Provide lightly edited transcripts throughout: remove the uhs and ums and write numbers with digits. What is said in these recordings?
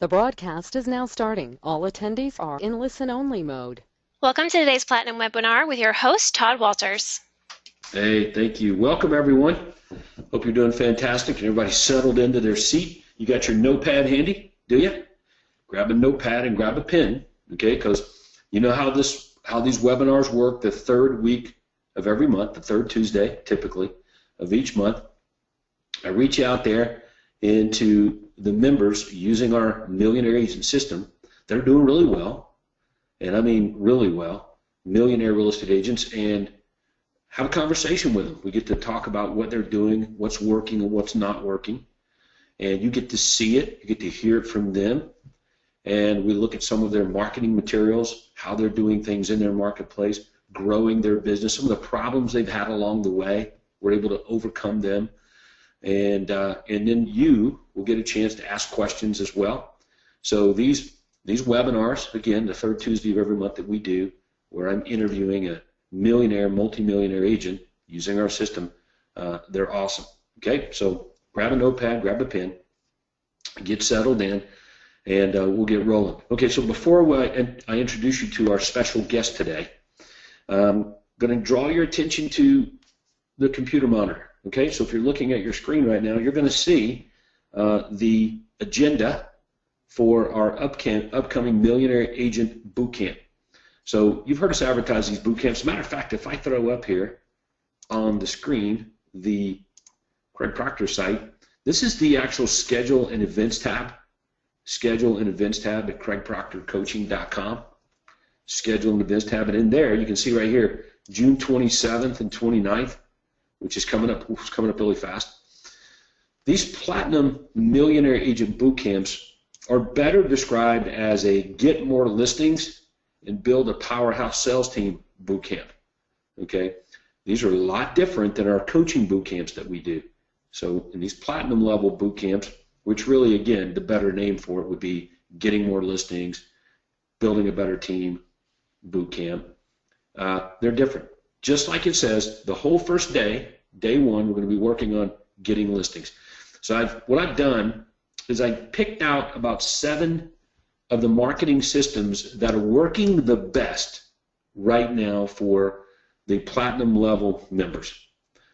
The broadcast is now starting. All attendees are in listen-only mode. Welcome to today's Platinum webinar with your host, Todd Walters. Hey, thank you. Welcome, everyone. Hope you're doing fantastic and everybody's settled into their seat. You got your notepad handy, do you? Grab a notepad and grab a pen, okay? Because you know how these webinars work. The third week of every month, the third Tuesday, typically, of each month, I reach out there into the members using our Millionaire agent system. They're doing really well, and I mean really well, millionaire real estate agents, and have a conversation with them. We get to talk about what they're doing, what's working and what's not working, and you get to see it, you get to hear it from them, and we look at some of their marketing materials, how they're doing things in their marketplace, growing their business, some of the problems they've had along the way. We're able to overcome them, and then you will get a chance to ask questions as well. So these webinars, again, the third Tuesday of every month that we do, where I'm interviewing a millionaire, multimillionaire agent using our system, they're awesome. Okay, so grab a notepad, grab a pen, get settled in, and we'll get rolling. Okay, so before I introduce you to our special guest today, I'm going to draw your attention to the computer monitor. Okay, so if you're looking at your screen right now, you're going to see the agenda for our upcoming Millionaire Agent Bootcamp. So you've heard us advertise these boot camps. As a matter of fact, if I throw up here on the screen the Craig Proctor site, this is the actual schedule and events tab. Schedule and events tab at craigproctorcoaching.com. Schedule and events tab, and in there you can see right here June 27th and 29th, which is coming up really fast. These Platinum Millionaire Agent Boot Camps are better described as a get more listings and build a powerhouse sales team boot camp. Okay, these are a lot different than our coaching boot camps that we do. So in these platinum level boot camps, which really, again, the better name for it would be getting more listings, building a better team boot camp, they're different. Just like it says, the whole first day, day one, we're going to be working on getting listings. So what I've done is I picked out about 7 of the marketing systems that are working the best right now for the platinum level members.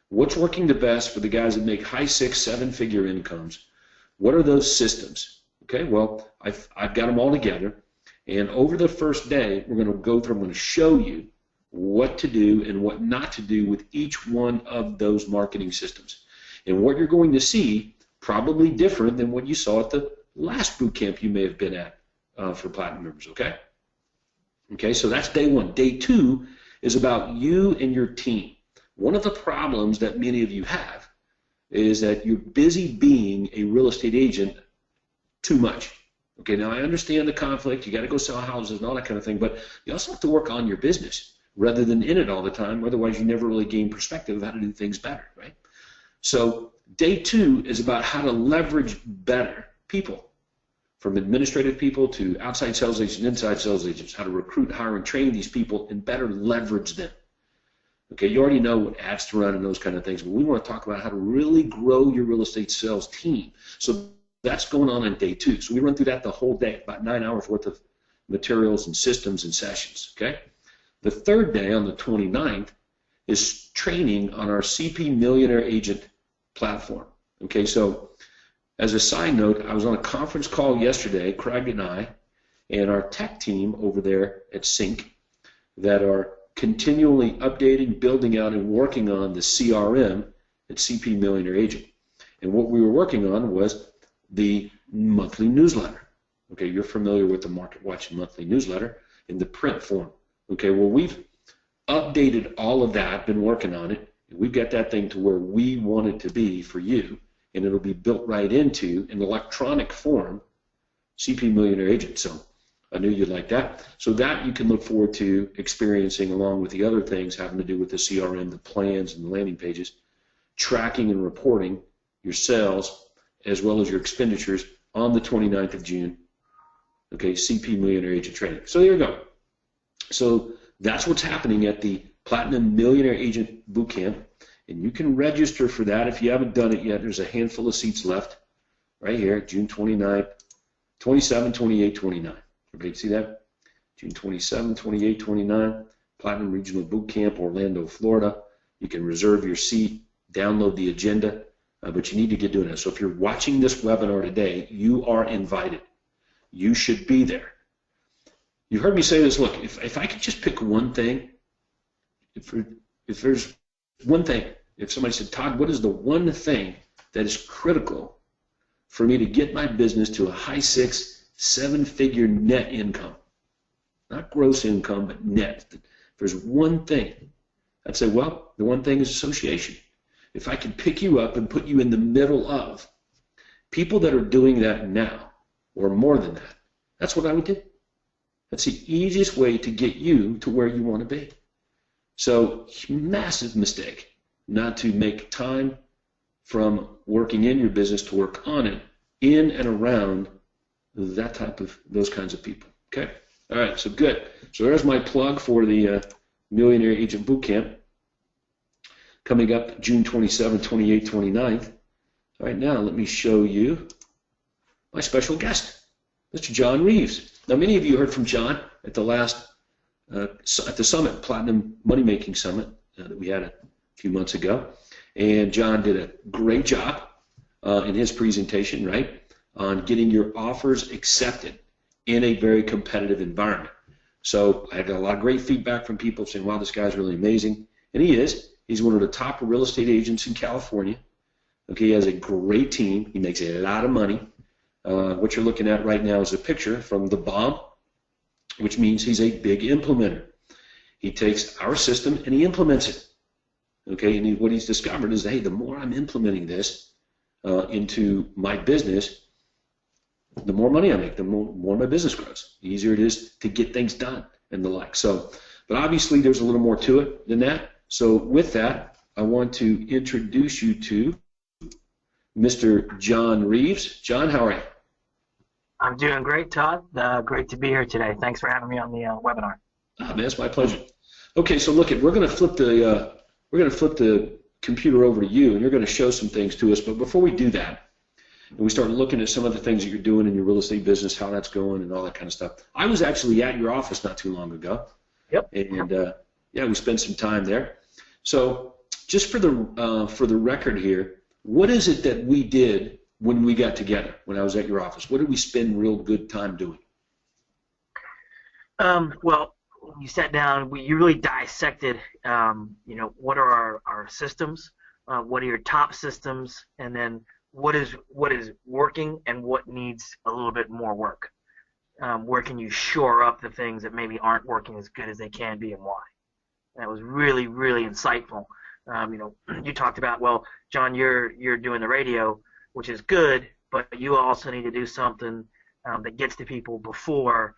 What's working the best for the guys that make high 6-7 figure incomes? What are those systems? Okay, well, I've got them all together, and over the first day, we're going to go through, I'm going to show you what to do and what not to do with each one of those marketing systems. And what you're going to see, probably different than what you saw at the last boot camp you may have been at. For platinum members, okay? Okay, so that's day one. Day two is about you and your team. One of the problems that many of you have is that you're busy being a real estate agent too much. Okay, now I understand the conflict. You got to go sell houses and all that kind of thing, but you also have to work on your business rather than in it all the time. Otherwise, you never really gain perspective of how to do things better, right? So day two is about how to leverage better people, from administrative people to outside sales agents, inside sales agents, how to recruit, hire, and train these people and better leverage them. Okay, you already know what ads to run and those kind of things, but we want to talk about how to really grow your real estate sales team. So that's going on day two. So we run through that the whole day, about 9 hours worth of materials and systems and sessions, okay? The third day, on the 29th, is training on our CP Millionaire Agent platform. Okay, so as a side note, I was on a conference call yesterday, Craig and I, and our tech team over there at Sync that are continually updating, building out, and working on the CRM at CP Millionaire Agent. And what we were working on was the monthly newsletter. Okay, you're familiar with the Market Watch monthly newsletter in the print form. Okay, well, we've updated all of that, been working on it, and we've got that thing to where we want it to be for you, and it'll be built right into an electronic form, CP Millionaire Agent. So I knew you'd like that. So that you can look forward to experiencing along with the other things having to do with the CRM, the plans, and the landing pages, tracking and reporting your sales as well as your expenditures on the 29th of June. Okay, CP Millionaire Agent Training. So there you go. So that's what's happening at the Platinum Millionaire Agent Bootcamp. And you can register for that if you haven't done it yet. There's a handful of seats left right here, June 29th 27, 28, 29. Everybody see that? June 27, 28, 29. Platinum Regional Boot Camp, Orlando, Florida. You can reserve your seat, download the agenda, but you need to get doing it. So if you're watching this webinar today, you are invited. You should be there. You've heard me say this. Look, if I could just pick one thing, if there's one thing, if somebody said, Todd, what is the one thing that is critical for me to get my business to a high 6, 7-figure net income? Not gross income, but net. If there's one thing, I'd say, well, the one thing is association. If I could pick you up and put you in the middle of people that are doing that now, or more than that, that's what I would do. That's the easiest way to get you to where you want to be. So, massive mistake not to make time from working in your business to work on it, in and around those kinds of people. Okay? All right, so good. So there's my plug for the Millionaire Agent Bootcamp coming up June 27, 28, 29th. All right, now let me show you my special guest, Mr. John Reeves. Now, many of you heard from John at the last, at the summit, Platinum Money Making Summit that we had a few months ago. And John did a great job in his presentation, right, on getting your offers accepted in a very competitive environment. So I got a lot of great feedback from people saying, wow, this guy's really amazing. And he is. He's one of the top real estate agents in California. Okay, he has a great team. He makes a lot of money. What you're looking at right now is a picture from the bomb, which means he's a big implementer. He takes our system and he implements it. Okay, and what he's discovered is, hey, the more I'm implementing this into my business, the more money I make, the more my business grows. The easier it is to get things done and the like. So, but obviously there's a little more to it than that. So with that, I want to introduce you to Mr. John Reeves. John, how are you? I'm doing great, Todd. Great to be here today. Thanks for having me on the webinar. Man, it's my pleasure. Okay, so look, we're going to flip the computer over to you, and you're going to show some things to us. But before we do that, and we start looking at some of the things that you're doing in your real estate business, how that's going, and all that kind of stuff. I was actually at your office not too long ago. Yep. And yeah, we spent some time there. So just for the record here, what is it that we did when we got together, when I was at your office? What did we spend real good time doing? Well, when you sat down, you really dissected, what are our systems, what are your top systems, and then what is working and what needs a little bit more work. Where can you shore up the things that maybe aren't working as good as they can be, and why? And that was really, really insightful. You talked about, well, John, you're doing the radio, which is good, but you also need to do something that gets to people before.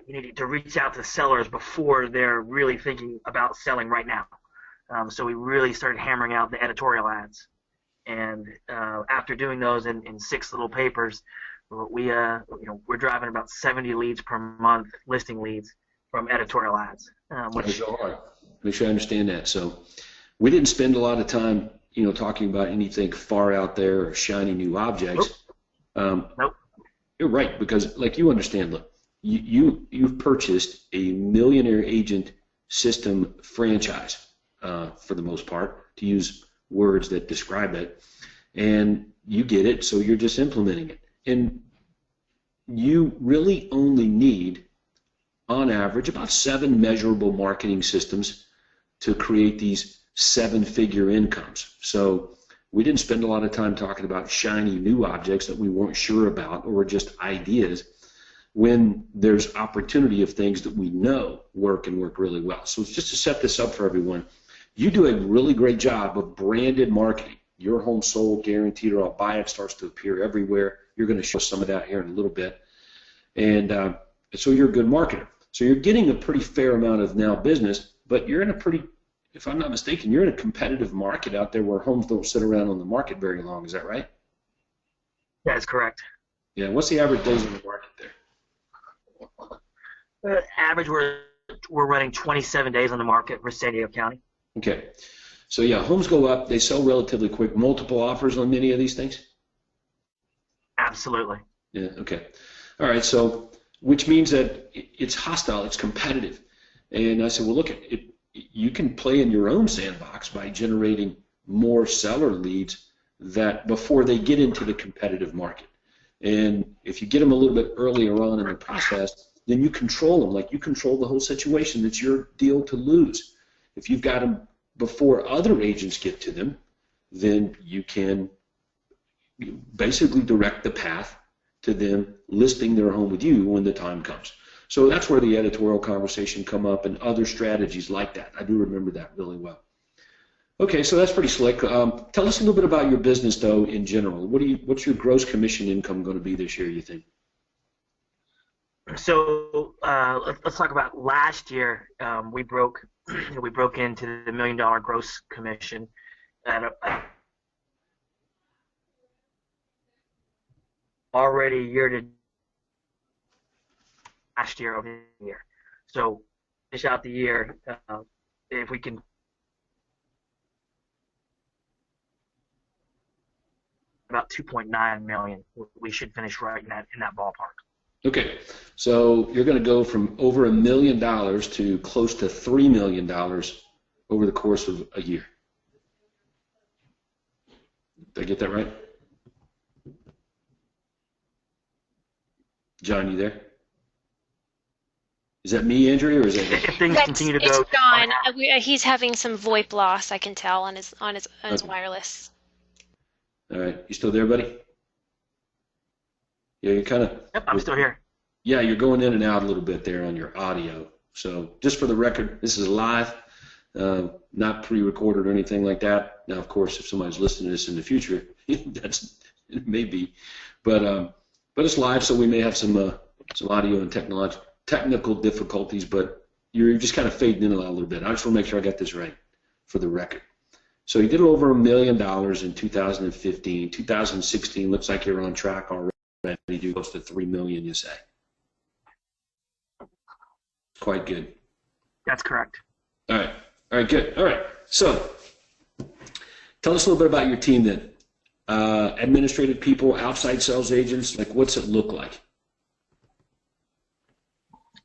You need to reach out to sellers before they're really thinking about selling right now. So we really started hammering out the editorial ads. And after doing those in 6 little papers, we're driving about 70 leads per month, listing leads from editorial ads. Make sure I understand that. So we didn't spend a lot of time, talking about anything far out there or shiny new objects. Nope. You're right, because like you understand, look, you've purchased a Millionaire Agent system franchise for the most part, to use words that describe it, and you get it, so you're just implementing it. And you really only need, on average, about 7 measurable marketing systems to create these 7-figure incomes. So we didn't spend a lot of time talking about shiny new objects that we weren't sure about, or just ideas, when there's opportunity of things that we know work and work really well. So just to set this up for everyone, you do a really great job of branded marketing. Your home sold, guaranteed, or I'll buy it starts to appear everywhere. You're going to show some of that here in a little bit. And so you're a good marketer. So you're getting a pretty fair amount of now business, but you're in a pretty, if I'm not mistaken, you're in a competitive market out there where homes don't sit around on the market very long. Is that right? That is correct. Yeah. What's the average days on the market there? Average, we're running 27 days on the market for San Diego County. Okay. So yeah, homes go up. They sell relatively quick. Multiple offers on many of these things? Absolutely. Yeah, okay. All right, so which means that it's hostile, it's competitive. And I said, well, look, you can play in your own sandbox by generating more seller leads that before they get into the competitive market. And if you get them a little bit earlier on in the process, then you control them, like you control the whole situation. It's your deal to lose. If you've got them before other agents get to them, then you can basically direct the path to them listing their home with you when the time comes. So that's where the editorial conversation come up and other strategies like that. I do remember that really well. Okay, so that's pretty slick. Tell us a little bit about your business, though, in general. What's your gross commission income going to be this year, you think? So let's talk about last year. We broke into the $1 million gross commission at already year to last year over the year. So finish out the year if we can. About 2.9 million. We should finish right in that ballpark. Okay, so you're going to go from over $1 million to close to $3 million over the course of a year. Did I get that right? John, you there? Is that me, Andrea, or is that? If things continue to go. It's John. He's having some VoIP loss, I can tell, on his Okay. wireless. All right, you still there, buddy? Yeah, you're kind of. Yep, I'm still here. Yeah, you're going in and out a little bit there on your audio. So just for the record, this is live, not pre-recorded or anything like that. Now, of course, if somebody's listening to this in the future, it may be, but it's live, so we may have some audio and technical difficulties, but you're just kind of fading in a little bit. I just want to make sure I got this right for the record. So you did over $1 million in 2015. 2016 looks like you're on track already to close to $3 million, you say. Quite good. That's correct. All right, good. All right, so tell us a little bit about your team then. Administrative people, outside sales agents, like what's it look like?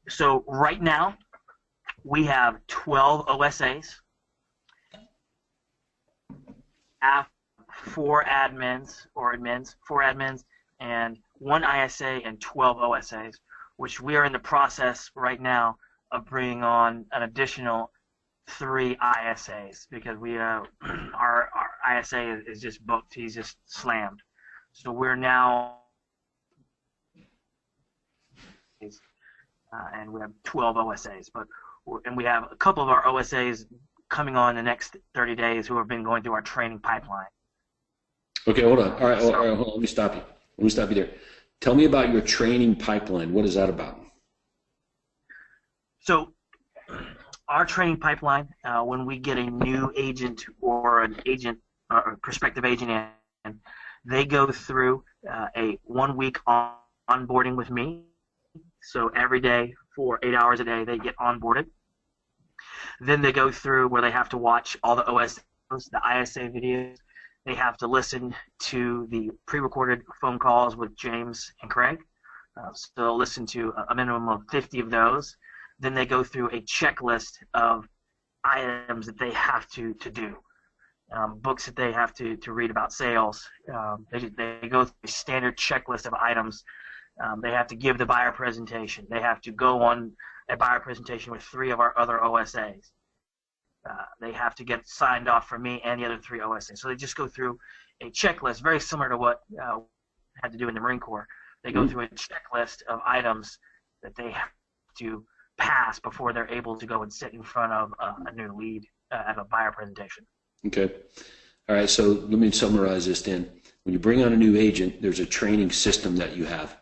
So right now, we have 12 OSAs, have 4 admins, and 1 ISA and 12 OSAs, which we are in the process right now of bringing on an additional 3 ISAs because our ISA is just booked. He's just slammed. So we're now and we have 12 OSAs, and we have a couple of our OSAs coming on the next 30 days who have been going through our training pipeline. Okay, hold on. All right, hold on. Let me stop you there. Tell me about your training pipeline. What is that about? So our training pipeline, when we get a new agent or an agent or prospective agent in, they go through a 1-week onboarding with me. So every day for 8 hours a day, they get onboarded. Then they go through where they have to watch all the OSs, the ISA videos. They have to listen to the pre-recorded phone calls with James and Craig. So they'll listen to a minimum of 50 of those. Then they go through a checklist of items that they have to do, books that they have to read about sales. They go through a standard checklist of items. They have to give the buyer presentation. They have to go on a buyer presentation with 3 of our other OSAs. They have to get signed off from me and the other 3 OSAs. So they just go through a checklist, very similar to what I had to do in the Marine Corps. They go through a checklist of items that they have to pass before they're able to go and sit in front of a new lead at a buyer presentation. Okay. All right, so let me summarize this then. When you bring on a new agent, there's a training system that you have.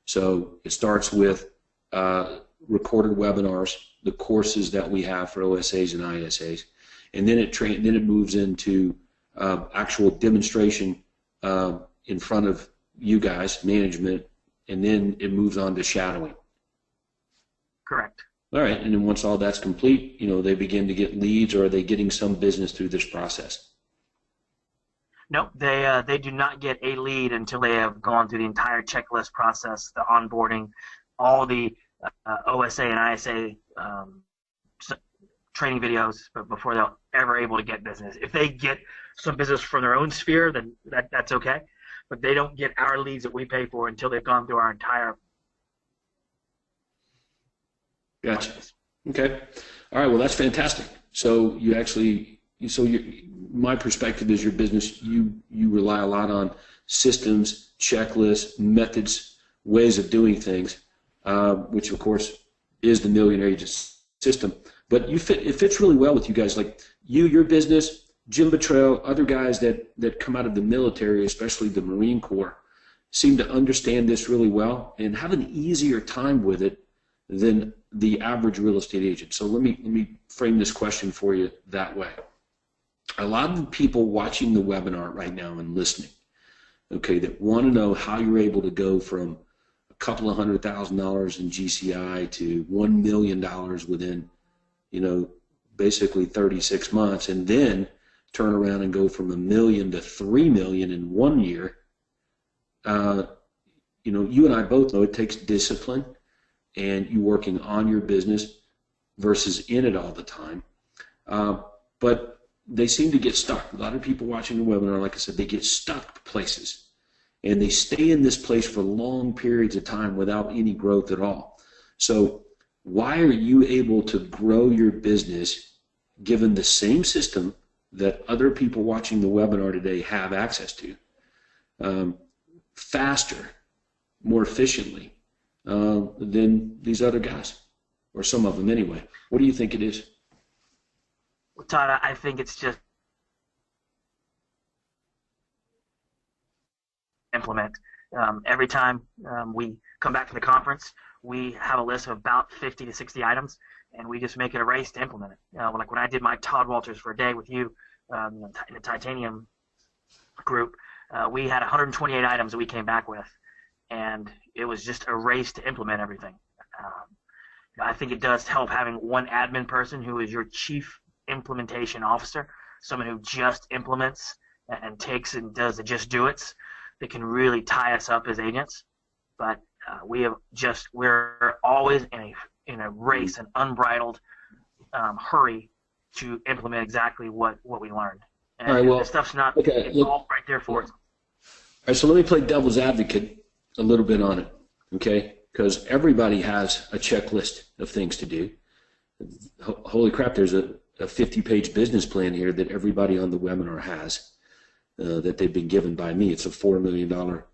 So it starts with recorded webinars, the courses that we have for OSAs and ISAs, and then it moves into actual demonstration in front of you guys, management, and then it moves on to shadowing. Correct. All right, and then once all that's complete, they begin to get leads, or are they getting some business through this process? Nope, they do not get a lead until they have gone through the entire checklist process, the onboarding, all the OSA and ISA training videos, but before they're ever able to get business. If they get some business from their own sphere, then that's okay. But they don't get our leads that we pay for until they've gone through our entire. Gotcha. Okay. All right. Well, that's fantastic. So you actually, my perspective is your business, you rely a lot on systems, checklists, methods, ways of doing things, which of course is the Millionaire Agent system. But it fits really well with you guys, like your business, Jim Betrell, other guys that come out of the military, especially the Marine Corps, seem to understand this really well and have an easier time with it than the average real estate agent. So let me frame this question for you that way. A lot of the people watching the webinar right now and listening, okay, that want to know how you're able to go from a couple of $100,000 in GCI to $1 million within, basically 36 months, and then turn around and go from $1 million to $3 million in 1 year. You and I both know it takes discipline and you working on your business versus in it all the time. But they seem to get stuck. A lot of people watching the webinar, like I said, they get stuck places. And they stay in this place for long periods of time without any growth at all. So why are you able to grow your business given the same system that other people watching the webinar today have access to, faster, more efficiently than these other guys, or some of them anyway? What do you think it is? Well, Todd, I think it's just implement. Every time we come back to the conference, we have a list of about 50 to 60 items, and we just make it a race to implement it. Like when I did my Todd Walters for a day with you in the Titanium group, we had 128 items that we came back with, and it was just a race to implement everything. I think it does help having one admin person who is your chief implementation officer, someone who just implements and takes and does the just do it's, that can really tie us up as agents. But we're always in a race, an unbridled hurry to implement exactly what we learned. And all right, well, the stuff's not all right there for us. All right, so let me play devil's advocate a little bit on it, okay? Because everybody has a checklist of things to do. Holy crap, there's a 50-page business plan here that everybody on the webinar has. That they've been given by me. It's a $4 million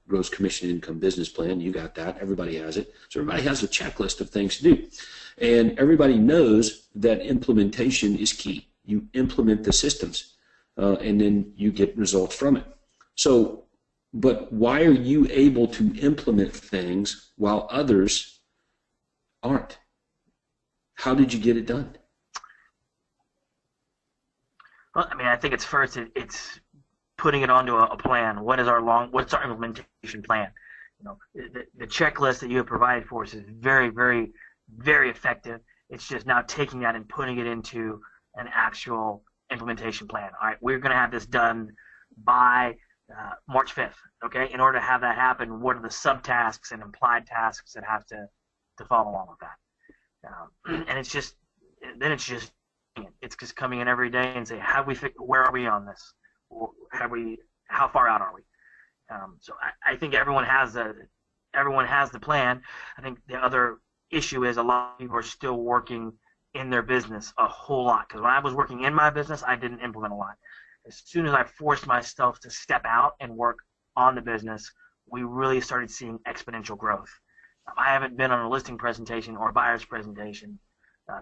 gross commission income business plan. You got that. Everybody has it. So everybody has a checklist of things to do. And everybody knows that implementation is key. You implement the systems, and then you get results from it. So, but why are you able to implement things while others aren't? How did you get it done? Well, I think it's it's putting it onto a plan. What's our implementation plan? The checklist that you have provided for us is very, very, very effective. It's just now taking that and putting it into an actual implementation plan. All right, we're going to have this done by March 5th. Okay, in order to have that happen, what are the subtasks and implied tasks that have to follow along with that? And it's just coming in every day and say, where are we on this? How far out are we? So I think everyone has the plan. I think the other issue is a lot of people are still working in their business a whole lot. Because when I was working in my business, I didn't implement a lot. As soon as I forced myself to step out and work on the business, we really started seeing exponential growth. I haven't been on a listing presentation or a buyer's presentation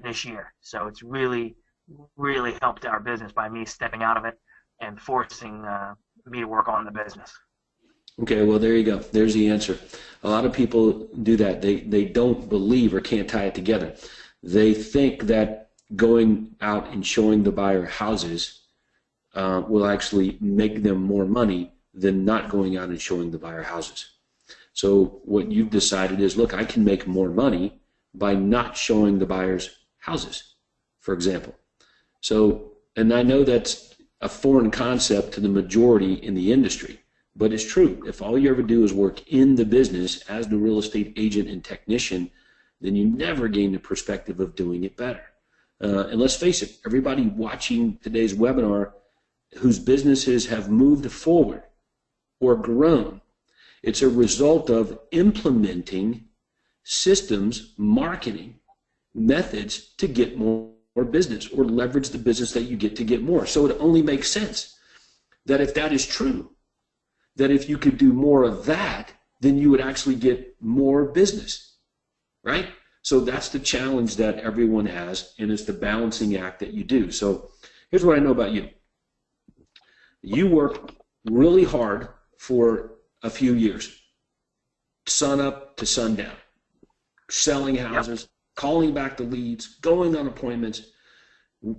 this year. So it's really, really helped our business by me stepping out of it and forcing me to work on the business. Okay, well, there you go. There's the answer. A lot of people do that. They don't believe or can't tie it together. They think that going out and showing the buyer houses will actually make them more money than not going out and showing the buyer houses. So what you've decided is, look, I can make more money by not showing the buyers houses, for example. So, and I know that's a foreign concept to the majority in the industry. But it's true. If all you ever do is work in the business as the real estate agent and technician, then you never gain the perspective of doing it better. And let's face it, everybody watching today's webinar whose businesses have moved forward or grown, it's a result of implementing systems, marketing methods to get more business or leverage the business that you get to get more. So it only makes sense that if that is true, that if you could do more of that, then you would actually get more business, right? So that's the challenge that everyone has, and it's the balancing act that you do. So here's what I know about you. You work really hard for a few years, sun up to sundown, selling houses, calling back the leads, going on appointments,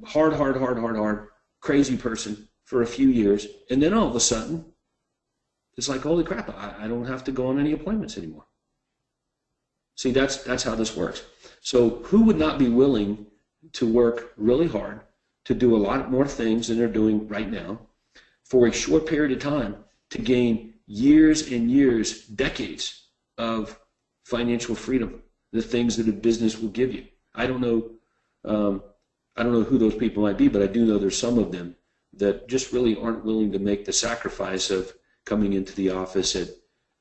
hard, crazy person for a few years, and then all of a sudden, it's like, holy crap, I don't have to go on any appointments anymore. See, that's how this works. So who would not be willing to work really hard to do a lot more things than they're doing right now for a short period of time to gain years and years, decades of financial freedom, the things that a business will give you? I don't know who those people might be, but I do know there's some of them that just really aren't willing to make the sacrifice of coming into the office at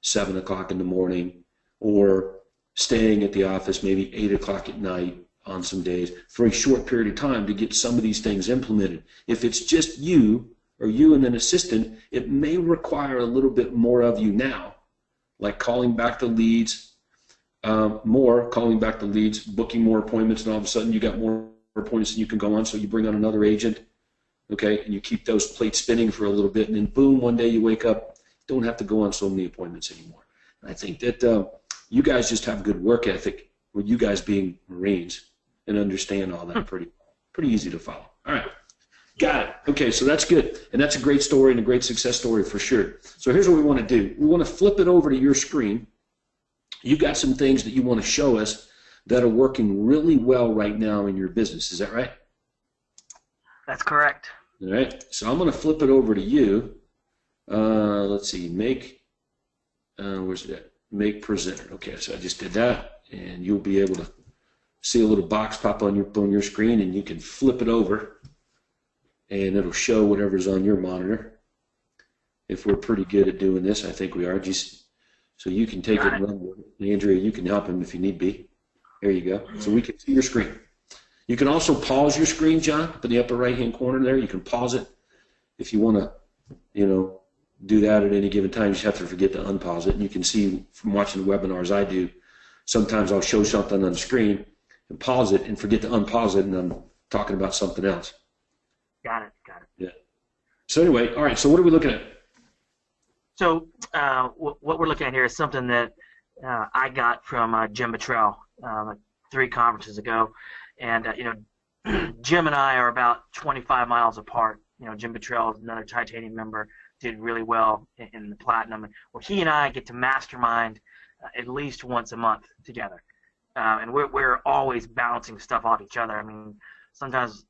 7 o'clock in the morning or staying at the office maybe 8 o'clock at night on some days for a short period of time to get some of these things implemented. If it's just you or you and an assistant, it may require a little bit more of you now, like calling back the leads, booking more appointments, and all of a sudden you got more appointments than you can go on, so you bring on another agent, okay, and you keep those plates spinning for a little bit, and then boom, one day you wake up, don't have to go on so many appointments anymore. And I think that you guys just have good work ethic, with you guys being Marines, and understand all that pretty easy to follow. All right, got it. Okay, so that's good, and that's a great story and a great success story for sure. So here's what we want to do. We want to flip it over to your screen. You got some things that you want to show us that are working really well right now in your business. Is that right? That's correct. All right. So I'm going to flip it over to you. Let's see. Where's it at? Make presenter. Okay. So I just did that, and you'll be able to see a little box pop on your screen, and you can flip it over, and it'll show whatever's on your monitor. If we're pretty good at doing this, I think we are. So you can take it and run with it. Andrea, you can help him if you need be. There you go. So we can see your screen. You can also pause your screen, John, up in the upper right-hand corner there. You can pause it if you want to, do that at any given time. You just have to forget to unpause it. And you can see from watching the webinars I do, sometimes I'll show something on the screen and pause it and forget to unpause it, and I'm talking about something else. Got it. Yeah. So anyway, all right, so what are we looking at? So what we're looking at here is something that I got from Jim Buttrell like 3 conferences ago. And, Jim and I are about 25 miles apart. Jim Buttrell is another titanium member, did really well in the platinum. Well, he and I get to mastermind at least once a month together. And we're always bouncing stuff off each other. I mean, sometimes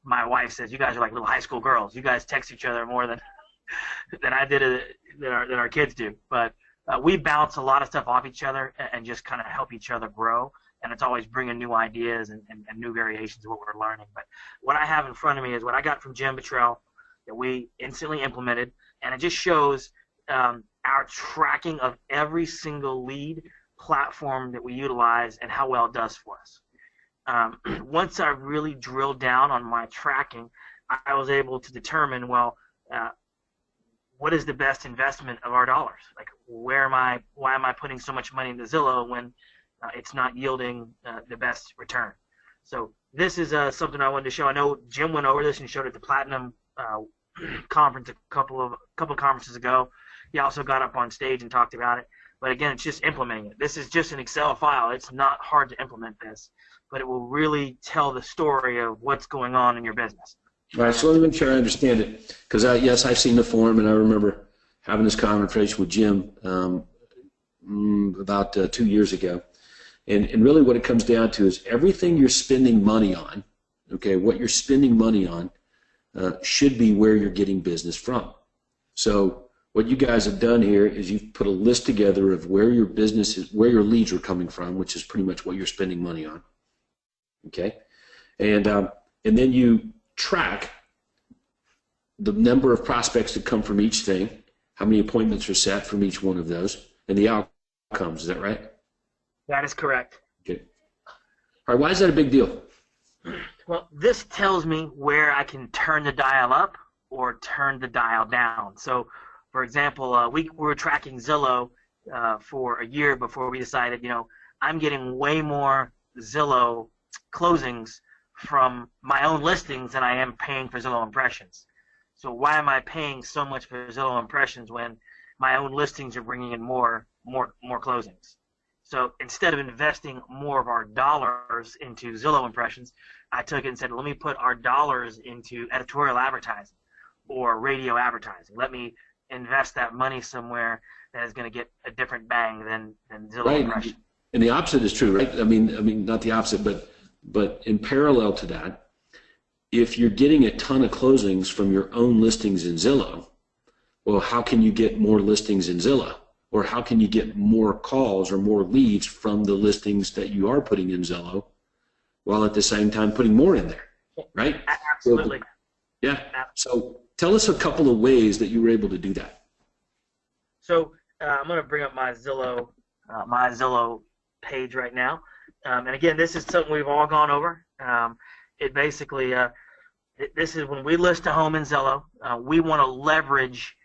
my wife says, you guys are like little high school girls. You guys text each other more than I did than our kids do. But we bounce a lot of stuff off each other and just kind of help each other grow. And it's always bringing new ideas and new variations of what we're learning. But what I have in front of me is what I got from Jim Buttrell that we instantly implemented, and it just shows our tracking of every single lead platform that we utilize and how well it does for us. Once I really drilled down on my tracking, I was able to determine, what is the best investment of our dollars? Like, why am I putting so much money into Zillow when it's not yielding the best return? So this is something I wanted to show. I know Jim went over this and showed it at the Platinum conference a couple conferences ago. He also got up on stage and talked about it. But again, it's just implementing it. This is just an Excel file. It's not hard to implement this, but it will really tell the story of what's going on in your business. All right, so let me make sure I understand it. Because, yes, I've seen the form, and I remember having this conversation with Jim about 2 years ago. And really what it comes down to is everything you're spending money on, okay, what you're spending money on, should be where you're getting business from. So what you guys have done here is you've put a list together of where your business is, where your leads are coming from, which is pretty much what you're spending money on. Okay, and then you track the number of prospects that come from each thing, how many appointments are set from each one of those, and the outcomes. Is that right? That is correct. Okay. All right. Why is that a big deal? Well, this tells me where I can turn the dial up or turn the dial down. So, for example, we were tracking Zillow for a year before we decided, I'm getting way more Zillow closings from my own listings than I am paying for Zillow impressions. So why am I paying so much for Zillow impressions when my own listings are bringing in more closings? So instead of investing more of our dollars into Zillow impressions, I took it and said, let me put our dollars into editorial advertising or radio advertising. Let me invest that money somewhere that is going to get a different bang than Zillow impressions. And the opposite is true, right? I mean, not the opposite, but in parallel to that, if you're getting a ton of closings from your own listings in Zillow, well, how can you get more listings in Zillow? Or how can you get more calls or more leads from the listings that you are putting in Zillow while at the same time putting more in there, right? Absolutely. So, yeah. So tell us a couple of ways that you were able to do that. So I'm going to bring up my Zillow page right now. And again, this is something we've all gone over. It basically, this is when we list a home in Zillow, we want to leverage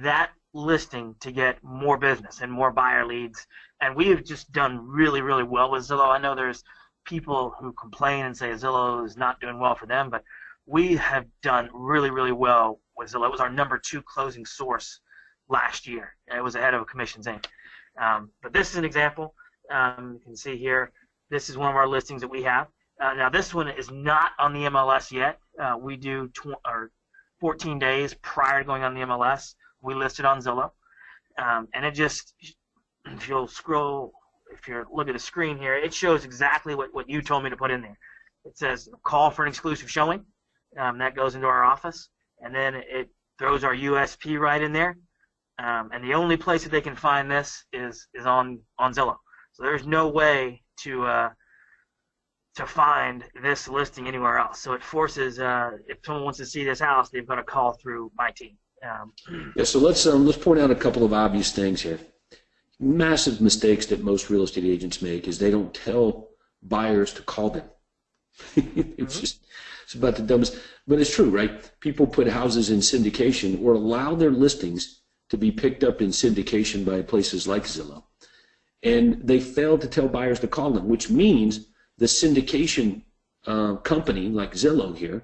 that listing to get more business and more buyer leads. And we have just done really, really well with Zillow. I know there's people who complain and say Zillow is not doing well for them, but we have done really, really well with Zillow. It was our #2 closing source last year. It was ahead of Commissions Inc. But this is an example. You can see here, this is one of our listings that we have. Now this one is not on the MLS yet. We do 14 days prior to going on the MLS. We list it on Zillow. And it just, if you'll scroll, if you look at the screen here, it shows exactly what you told me to put in there. It says call for an exclusive showing. That goes into our office. And then it throws our USP right in there. And the only place that they can find this is on Zillow. So there's no way to find this listing anywhere else. So it forces, if someone wants to see this house, they've got to call through my team. Yeah, so let's point out a couple of obvious things here. Massive mistakes that most real estate agents make is they don't tell buyers to call them. It's about the dumbest, but it's true, right? People put houses in syndication or allow their listings to be picked up in syndication by places like Zillow, and they fail to tell buyers to call them, which means the syndication company like Zillow here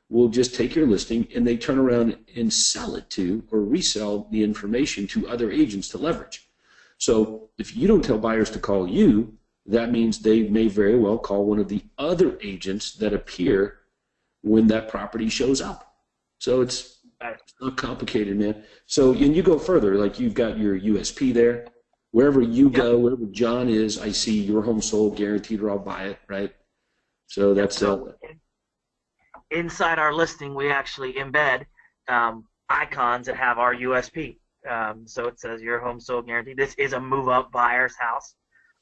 will just take your listing and they turn around and sell it to or resell the information to other agents to leverage. So if you don't tell buyers to call you, that means they may very well call one of the other agents that appear when that property shows up. So it's not complicated, man. So, and you go further, like you've got your USP there. Wherever you go, wherever John is, I see your home sold, guaranteed, or I'll buy it, right? So that's inside our listing, we actually embed icons that have our USP. So it says your home sold guaranteed. This is a move-up buyer's house.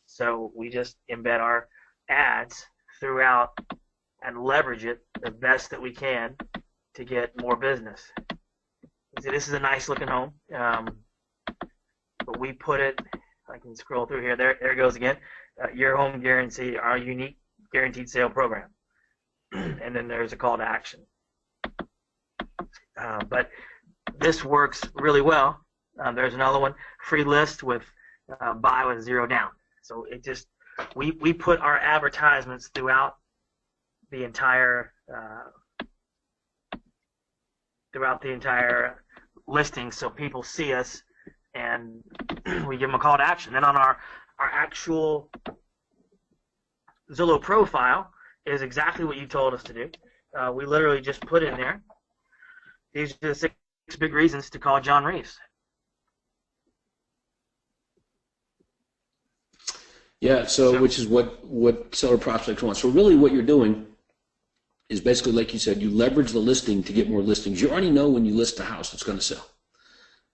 So we just embed our ads throughout and leverage it the best that we can to get more business. See, this is a nice looking home. But we put it, I can scroll through here. There it goes again. Your home guarantee, our unique guaranteed sale program. And then there's a call to action. But this works really well. There's another one, free list with buy with 0 down. So it just, we put our advertisements throughout the entire listing, so people see us and we give them a call to action. Then on our actual Zillow profile is exactly what you told us to do. We literally just put in there, these are the 6 big reasons to call John Reeves. Yeah, so which is what seller prospects want. So really what you're doing is basically, like you said, you leverage the listing to get more listings. You already know when you list a house it's going to sell.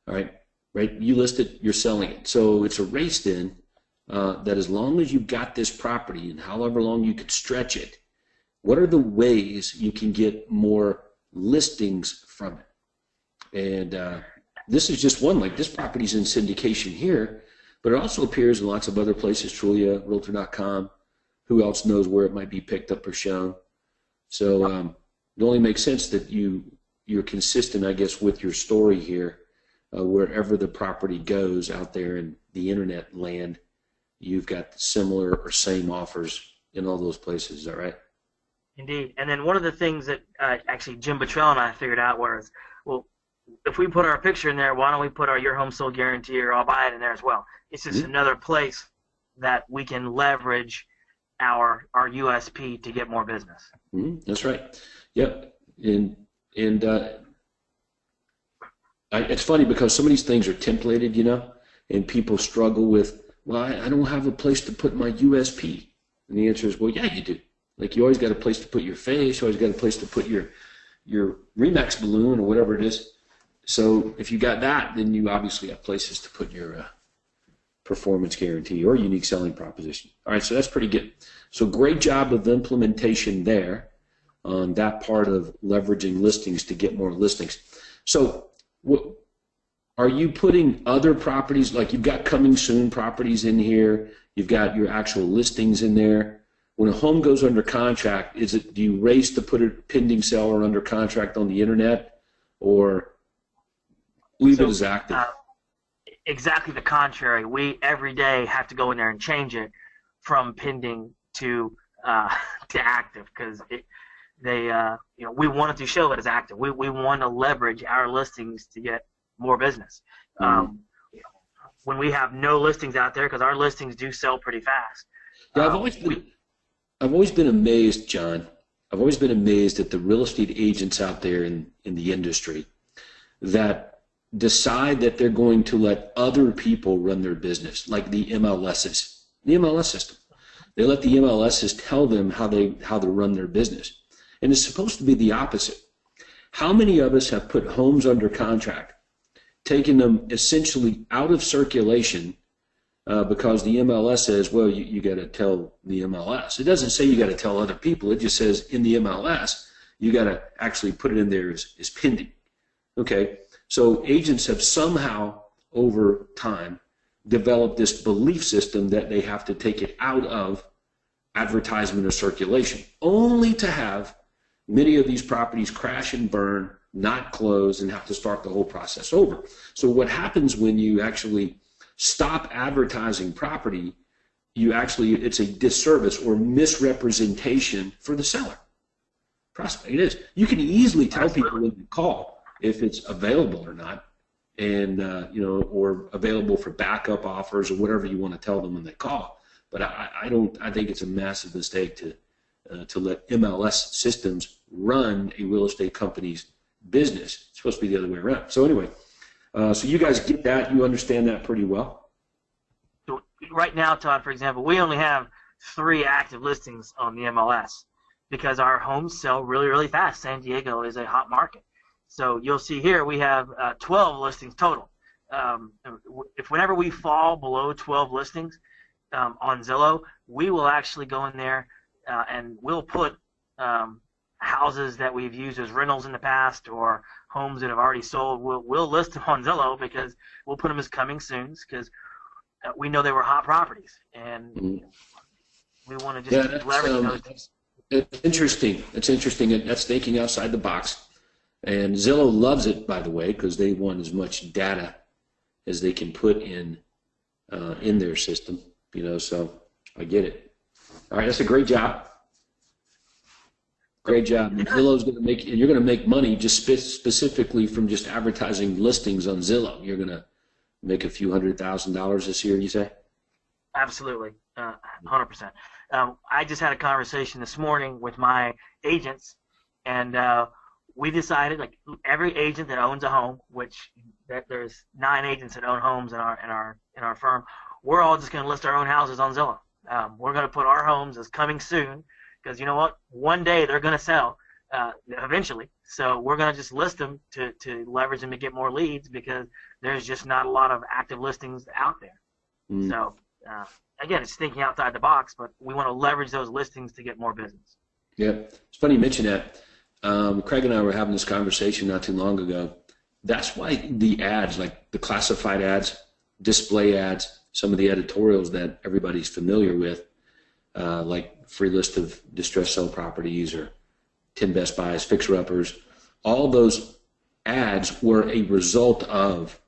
All right, right? You list it, you're selling it. So it's a race then that as long as you've got this property and however long you could stretch it, what are the ways you can get more listings from it? And this is just one. Like this property's in syndication here, but it also appears in lots of other places, Trulia, Realtor.com. Who else knows where it might be picked up or shown? So it only makes sense that you're consistent, I guess, with your story here. Wherever the property goes out there in the internet land, you've got similar or same offers in all those places. Is that right? Indeed. And then one of the things that actually Jim Bottrell and I figured out was, well, if we put our picture in there, why don't we put our Your Home Sold Guarantee or I'll Buy It in there as well? It's just another place that we can leverage our USP to get more business. That's right. Yep. And it's funny because some of these things are templated, you know, and people struggle with, well, I don't have a place to put my USP. And the answer is, well, yeah, you do. Like you always got a place to put your face, you always got a place to put your Remax balloon or whatever it is. So if you got that, then you obviously have places to put your performance guarantee or unique selling proposition. All right, so that's pretty good. So great job of implementation there on that part of leveraging listings to get more listings. So are you putting other properties, like you've got coming soon properties in here, you've got your actual listings in there? When a home goes under contract, do you race to put a pending sale or under contract on the internet, or leave it as active? Exactly the contrary. We every day have to go in there and change it from pending to active because we wanted to show it as active. We want to leverage our listings to get more business. When we have no listings out there, because our listings do sell pretty fast. Yeah, I've always been amazed, John. I've always been amazed at the real estate agents out there in the industry that decide that they're going to let other people run their business, like the MLSs, the MLS system. They let the MLSs tell them how to run their business. And it's supposed to be the opposite. How many of us have put homes under contract, taken them essentially out of circulation because the MLS says, well, you got to tell the MLS. It doesn't say you got to tell other people. It just says in the MLS, you got to actually put it in there as pending. Okay, so agents have somehow over time developed this belief system that they have to take it out of advertisement or circulation, only to have many of these properties crash and burn, not close, and have to start the whole process over. So what happens when you actually stop advertising property, it's a disservice or misrepresentation for the seller. Prospect, it is. You can easily tell people when you call if it's available or not, and or available for backup offers or whatever you want to tell them when they call. But I think it's a massive mistake to let MLS systems run a real estate company's business. It's supposed to be the other way around. So anyway, so you guys get that, you understand that pretty well. So right now, Todd, for example, we only have 3 active listings on the MLS because our homes sell really, really fast. San Diego is a hot market. So you'll see here we have 12 listings total. Whenever we fall below 12 listings on Zillow, we will actually go in there and we'll put houses that we've used as rentals in the past or homes that have already sold. We'll list them on Zillow because we'll put them as coming soons because we know they were hot properties and we want to just leverage those. It's interesting. It's interesting. That's thinking outside the box. And Zillow loves it, by the way, because they want as much data as they can put in their system. So I get it. All right, that's a great job. Great job. And Zillow's going to you're going to make money just specifically from just advertising listings on Zillow. You're going to make a few $100,000 this year, you say? Absolutely, 100%. I just had a conversation this morning with my agents, and we decided, like every agent that owns a home, there's 9 agents that own homes in our firm, we're all just going to list our own houses on Zillow. We're going to put our homes as coming soon because you know what? One day they're going to sell. eventually. So we're going to just list them to leverage them to get more leads because there's just not a lot of active listings out there. Mm. So again, it's thinking outside the box, but we want to leverage those listings to get more business. Yeah, it's funny you mention that. Craig and I were having this conversation not too long ago. That's why the ads, like the classified ads, display ads, some of the editorials that everybody's familiar with, like free list of distressed sale properties or 10 best buys, fixer-uppers, all those ads were a result of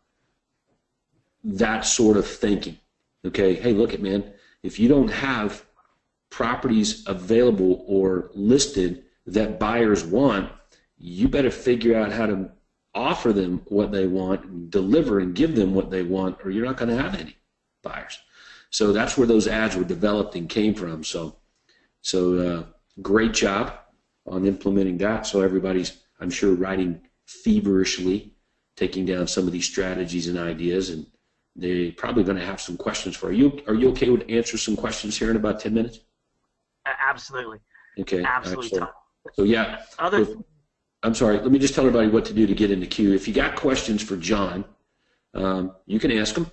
that sort of thinking. Okay, hey, look it, man, if you don't have properties available or listed that buyers want, you better figure out how to offer them what they want, deliver and give them what they want, or you're not going to have any buyers. So that's where those ads were developed and came from. So great job on implementing that. So everybody's, I'm sure, writing feverishly, taking down some of these strategies and ideas, and they're probably going to have some questions for you. Are you okay with answer some questions here in about 10 minutes? Absolutely. Okay. Absolutely. So yeah. I'm sorry. Let me just tell everybody what to do to get in the queue. If you got questions for John, you can ask them.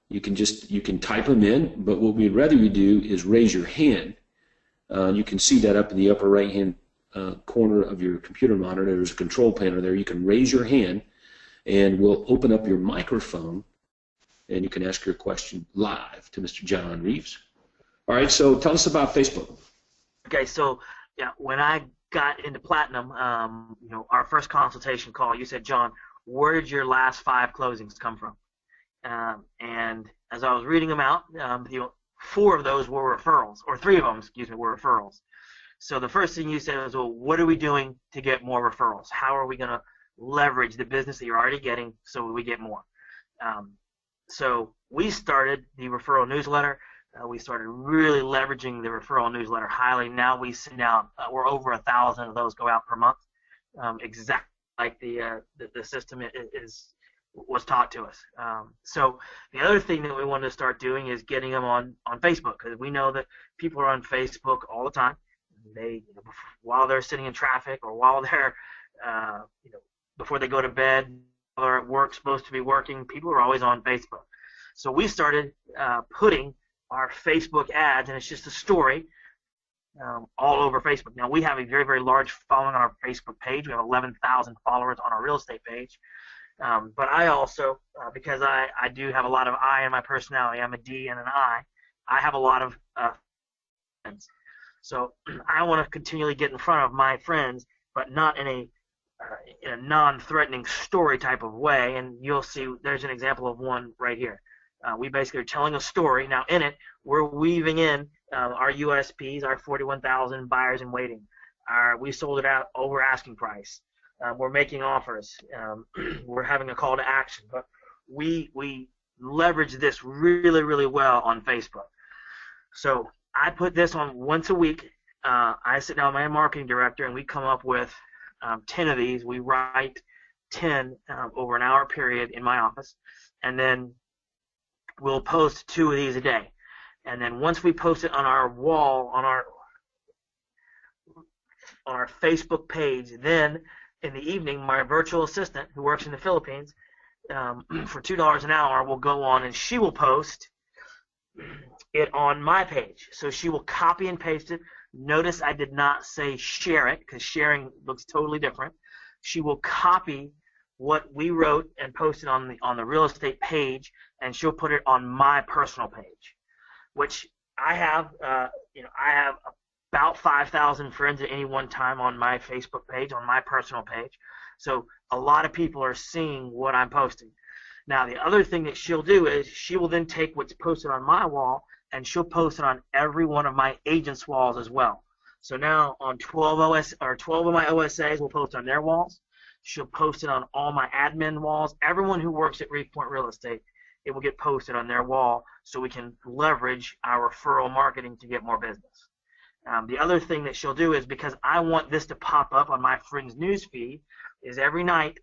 You can type them in. But what we'd rather you do is raise your hand. You can see that up in the upper right-hand corner of your computer monitor. There's a control panel there. You can raise your hand, and we'll open up your microphone, and you can ask your question live to Mr. John Reeves. All right. So tell us about Facebook. Okay. So yeah, when I got into Platinum, our first consultation call, you said, John, where did your last 5 closings come from? And as I was reading them out, 4 of those were referrals, or 3 of them, were referrals. So the first thing you said was, well, what are we doing to get more referrals? How are we going to leverage the business that you're already getting so we get more? So we started the referral newsletter. We started really leveraging the referral newsletter highly. Now we send out, we're over 1,000 of those go out per month, exactly like the system was taught to us. So the other thing that we wanted to start doing is getting them on Facebook, because we know that people are on Facebook all the time. They, while they're sitting in traffic, or while they're, before they go to bed, or at work, supposed to be working, people are always on Facebook. So we started putting our Facebook ads, and it's just a story, all over Facebook. Now, we have a very, very large following on our Facebook page. We have 11,000 followers on our real estate page. But I also, because I do have a lot of I in my personality, I'm a D and an I have a lot of friends. So I want to continually get in front of my friends, but not in a non-threatening story type of way. And you'll see there's an example of one right here. We basically are telling a story. Now, in it, we're weaving in our USPs, our 41,000 buyers in waiting. We sold it out over asking price. We're making offers. We're having a call to action. But we leverage this really, really well on Facebook. So I put this on once a week. I sit down with my marketing director, and we come up with 10 of these. We write 10 over an hour period in my office, and then we'll post 2 of these a day. And then once we post it on our wall, on our Facebook page, then in the evening, my virtual assistant, who works in the Philippines, for $2 an hour, will go on and she will post it on my page. So she will copy and paste it. Notice I did not say share it, because sharing looks totally different. She will copy what we wrote and post it on the real estate page, and she'll put it on my personal page, which I have. I have about 5,000 friends at any one time on my Facebook page, on my personal page. So a lot of people are seeing what I'm posting. Now, the other thing that she'll do is she will then take what's posted on my wall, and she'll post it on every one of my agents' walls as well. So now on 12 of my OSAs will post on their walls. She'll post it on all my admin walls. Everyone who works at Reef Point Real Estate, it will get posted on their wall, so we can leverage our referral marketing to get more business. The other thing that she'll do is, because I want this to pop up on my friend's news feed, is every night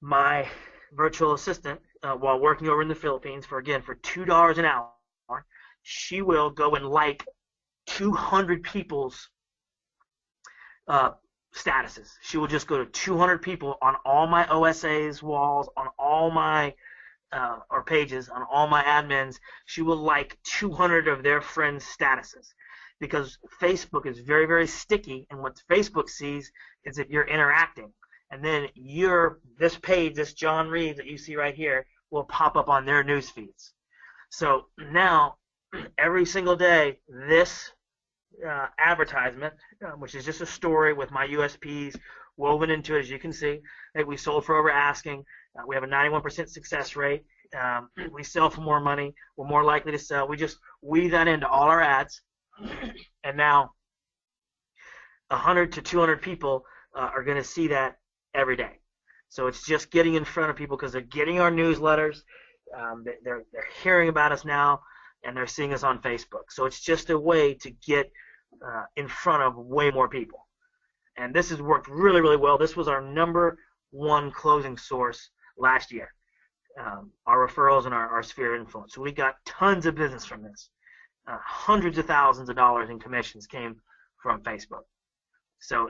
my virtual assistant, while working over in the Philippines for $2 an hour, she will go and like 200 people's statuses. She will just go to 200 people on all my OSA's walls, on all my or pages, on all my admins. She will like 200 of their friends' statuses, because Facebook is very, very sticky, and what Facebook sees is if you're interacting, and then this page, this John Reeves that you see right here, will pop up on their news feeds. So now, every single day, this advertisement, which is just a story with my USPs woven into it, as you can see, that we sold for over asking. We have a 91% success rate. We sell for more money. We're more likely to sell. We just weave that into all our ads, and now 100 to 200 people are going to see that every day. So it's just getting in front of people because they're getting our newsletters. They're hearing about us now, and they're seeing us on Facebook. So it's just a way to get in front of way more people. And this has worked really, really well. This was our #1 closing source last year, our referrals and our sphere of influence. So we got tons of business from this. Hundreds of thousands of dollars in commissions came from Facebook. So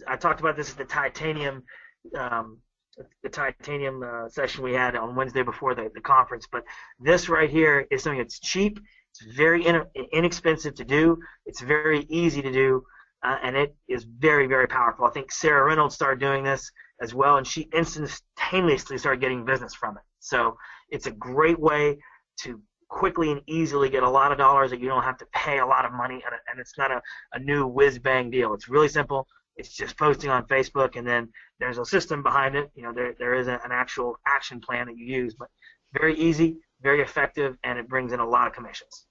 I talked about this at the titanium session we had on Wednesday before the conference. But this right here is something that's cheap. It's very inexpensive to do. It's very easy to do, and it is very, very powerful. I think Sarah Reynolds started doing this as well, and she instantaneously started getting business from it. So it's a great way to quickly and easily get a lot of dollars that you don't have to pay a lot of money, and it's not a new whiz-bang deal. It's really simple. It's just posting on Facebook, and then there's a system behind it. There is an actual action plan that you use, but very easy, very effective, and it brings in a lot of commissions.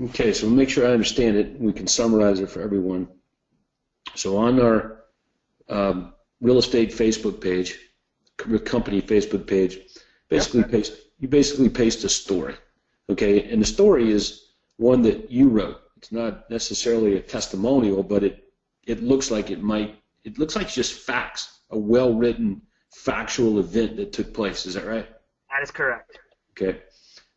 Okay, so we'll make sure I understand it. We can summarize it for everyone. So on our real estate Facebook page, company Facebook page, you basically paste a story, okay? And the story is one that you wrote. It's not necessarily a testimonial, but it looks like it looks like just facts, a well-written factual event that took place. Is that right? That is correct. Okay.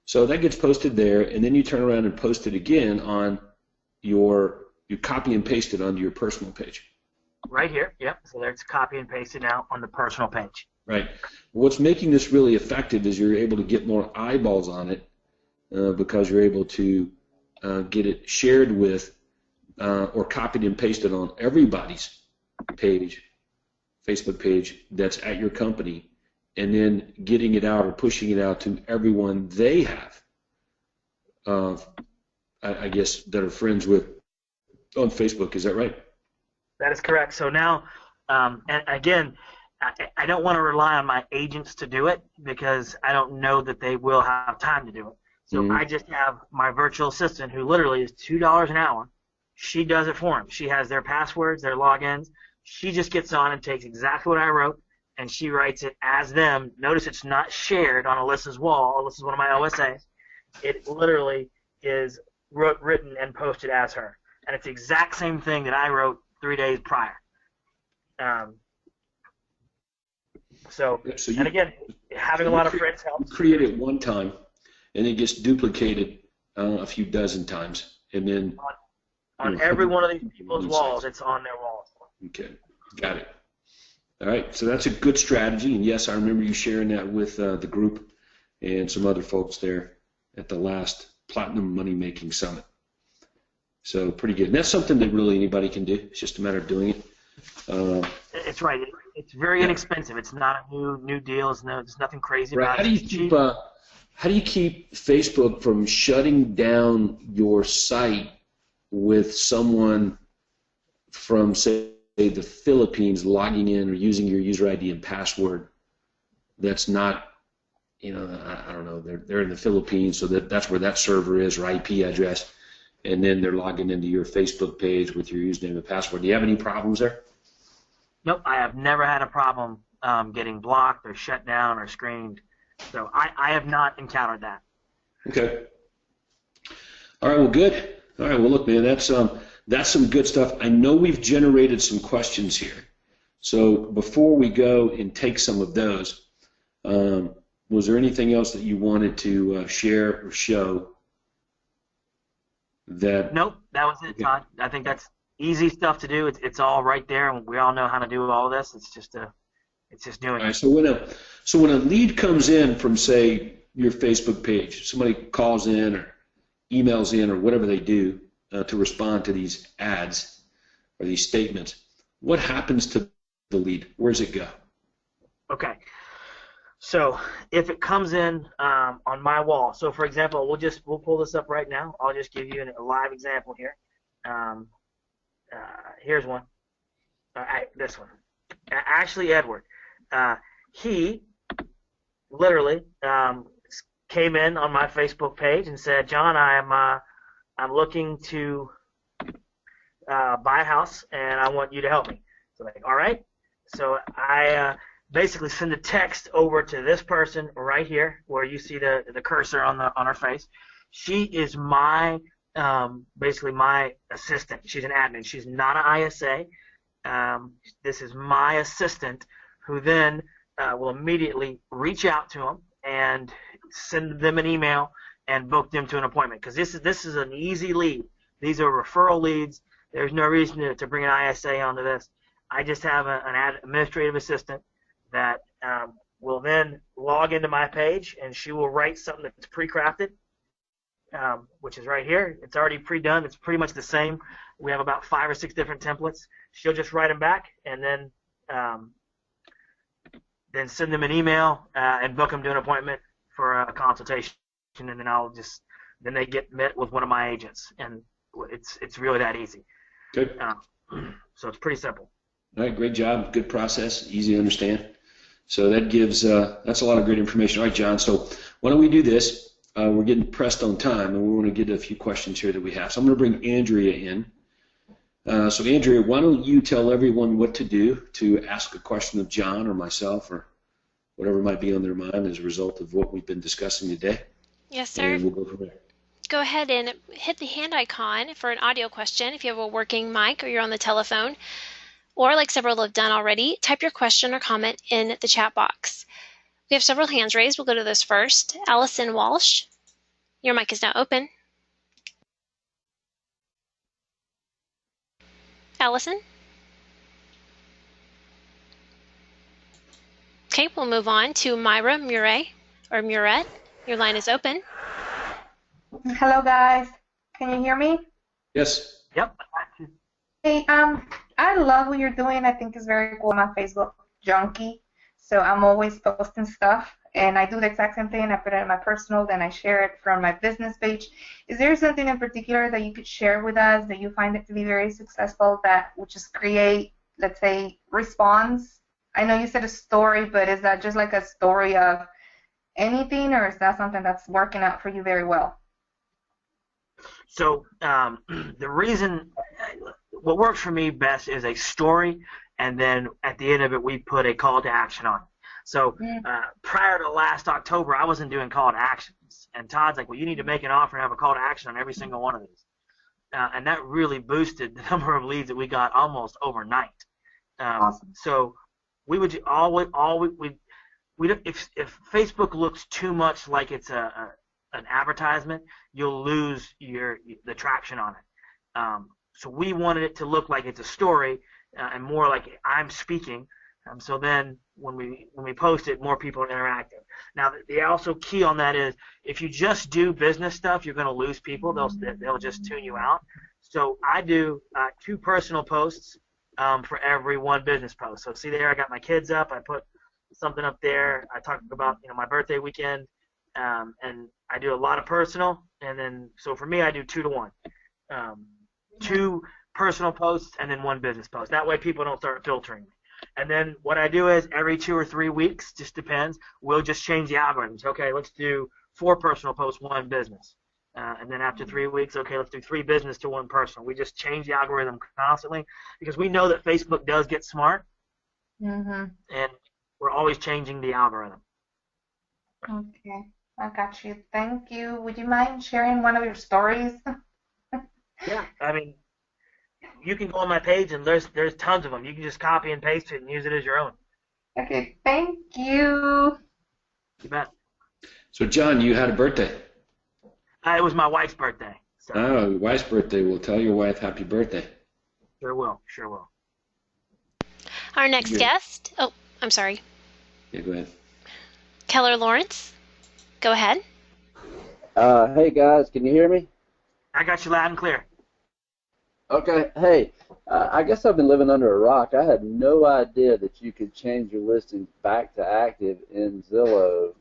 So that gets posted there, and then you turn around and post it again on you copy and paste it onto your personal page. Right here, yep. So there's copy and pasted now on the personal page. Right. What's making this really effective is you're able to get more eyeballs on it because you're able to get it shared with or copied and pasted on everybody's page, Facebook page that's at your company, and then getting it out or pushing it out to everyone they have, I guess, that are friends with on Facebook. Is that right? That is correct. So now, and again, I don't want to rely on my agents to do it because I don't know that they will have time to do it. So I just have my virtual assistant who literally is $2 an hour. She does it for them. She has their passwords, their logins. She just gets on and takes exactly what I wrote, and she writes it as them. Notice it's not shared on Alyssa's wall. Alyssa's one of my OSAs. It literally is written and posted as her. And it's the exact same thing that I wrote 3 days prior. And again, having a lot of friends helps. You create it one time, and it gets duplicated a few dozen times, and then on every one of these people's walls, it's on their walls. Okay, got it. All right, so that's a good strategy, and yes, I remember you sharing that with the group and some other folks there at the last Platinum Money Making Summit. So pretty good. And that's something that really anybody can do. It's just a matter of doing it. It's right. It's very inexpensive. It's not a new deal. There's nothing crazy about it. How do you keep Facebook from shutting down your site with someone from, say, the Philippines logging in or using your user ID and password that's not, I don't know, they're in the Philippines, so that's where that server is, or IP address, and then they're logging into your Facebook page with your username and password. Do you have any problems there? Nope, I have never had a problem getting blocked or shut down or screened. So I have not encountered that. Okay. All right, well, good. All right, well, look, man, that's some good stuff. I know we've generated some questions here. So before we go and take some of those, was there anything else that you wanted to share or show? Nope, that was it, Todd. I think that's easy stuff to do. It's all right there, and we all know how to do all of this. It's just doing All right. it. So when a lead comes in from, say, your Facebook page, somebody calls in or emails in or whatever they do to respond to these ads or these statements, what happens to the lead? Where does it go? Okay. So if it comes in on my wall, so for example, we'll pull this up right now. I'll just give you a live example here. Here's one. This one. Ashley Edward. He literally came in on my Facebook page and said, "John, I'm looking to buy a house, and I want you to help me." So like, all right. So I basically send a text over to this person right here, where you see the cursor on her face. She is basically my assistant. She's an admin. She's not an ISA. This is my assistant, who then will immediately reach out to them and send them an email and book them to an appointment, because this is an easy lead. These are referral leads. There's no reason to bring an ISA onto this. I just have an administrative assistant that will then log into my page, and she will write something that's pre-crafted, which is right here. It's already pre-done. It's pretty much the same. We have about 5 or 6 different templates. She'll just write them back, and then send them an email and book them to an appointment for a consultation, and then they get met with one of my agents, and it's really that easy. Good. So it's pretty simple. All right, great job. Good process, easy to understand. So that gives that's a lot of great information. All right, John. So why don't we do this? We're getting pressed on time, and we want to get a few questions here that we have. So I'm going to bring Andrea in. So Andrea, why don't you tell everyone what to do to ask a question of John or myself or whatever might be on their mind as a result of what we've been discussing today. Yes, sir. And we'll go from there. Go ahead and hit the hand icon for an audio question if you have a working mic or you're on the telephone. Or, like several have done already, type your question or comment in the chat box. We have several hands raised. We'll go to those first. Allison Walsh, your mic is now open. Allison? Okay, we'll move on to Myra Muret. Your line is open. Hello, guys. Can you hear me? Yes. Yep. Hey, I love what you're doing. I think it's very cool. I'm a Facebook junkie, so I'm always posting stuff, and I do the exact same thing. I put it in my personal, then I share it from my business page. Is there something in particular that you could share with us that you find it to be very successful that would just create, let's say, response? I know you said a story, but is that just like a story of anything, or is that something that's working out for you very well? So the reason, what works for me best is a story, and then at the end of it, we put a call to action on it. So prior to last October, I wasn't doing call to actions, and Todd's like, well, you need to make an offer and have a call to action on every single one of these. And that really boosted the number of leads that we got almost overnight. Awesome. So we would if Facebook looks too much like it's an advertisement, you'll lose the traction on it. So we wanted it to look like it's a story and more like I'm speaking. So then when we post it, more people are interactive. Now the also key on that is if you just do business stuff, you're going to lose people. They'll just tune you out. So I do 2 personal posts for every 1 business post. So see there, I got my kids up. I put something up there. I talk about my birthday weekend, and I do a lot of personal. And then so for me, I do 2 to 1, 2 personal posts and then 1 business post. That way, people don't start filtering me. And then what I do is every 2 or 3 weeks, just depends, we'll just change the algorithms. Okay, let's do 4 personal posts, 1 business. And then after 3 weeks, okay, let's do 3 business to 1 personal. We just change the algorithm constantly because we know that Facebook does get smart, and we're always changing the algorithm. Okay, I got you. Thank you. Would you mind sharing one of your stories? Yeah, I mean, you can go on my page and there's tons of them. You can just copy and paste it and use it as your own. Okay, thank you. You bet. So John, you had a birthday. It was my wife's birthday. So. Oh, your wife's birthday. Well, tell your wife happy birthday. Sure will. Sure will. Our next guest, oh, I'm sorry. Yeah, go ahead. Keller Lawrence, go ahead. Hey guys, can you hear me? I got you loud and clear. Okay, hey, I guess I've been living under a rock. I had no idea that you could change your listings back to active in Zillow.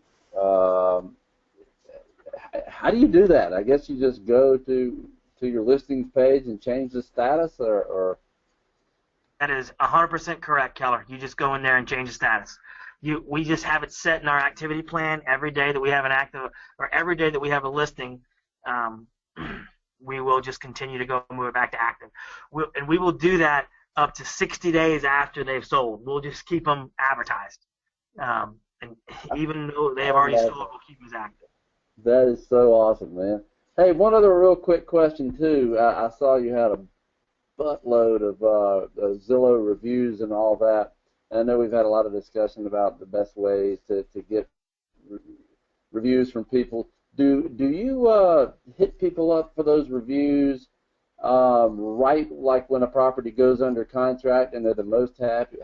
How do you do that? I guess you just go to your listings page and change the status, or? That is 100% correct, Keller. You just go in there and change the status. We just have it set in our activity plan every day that we have an active, or every day that we have a listing. We will just continue to go move it back to active. And we will do that up to 60 days after they've sold. We'll just keep them advertised. And even though they have already sold, we'll keep them as active. That is so awesome, man. Hey, one other real quick question, too. I saw you had a buttload of Zillow reviews and all that. I know we've had a lot of discussion about the best ways to get reviews from people. Do you hit people up for those reviews right like when a property goes under contract and they're the most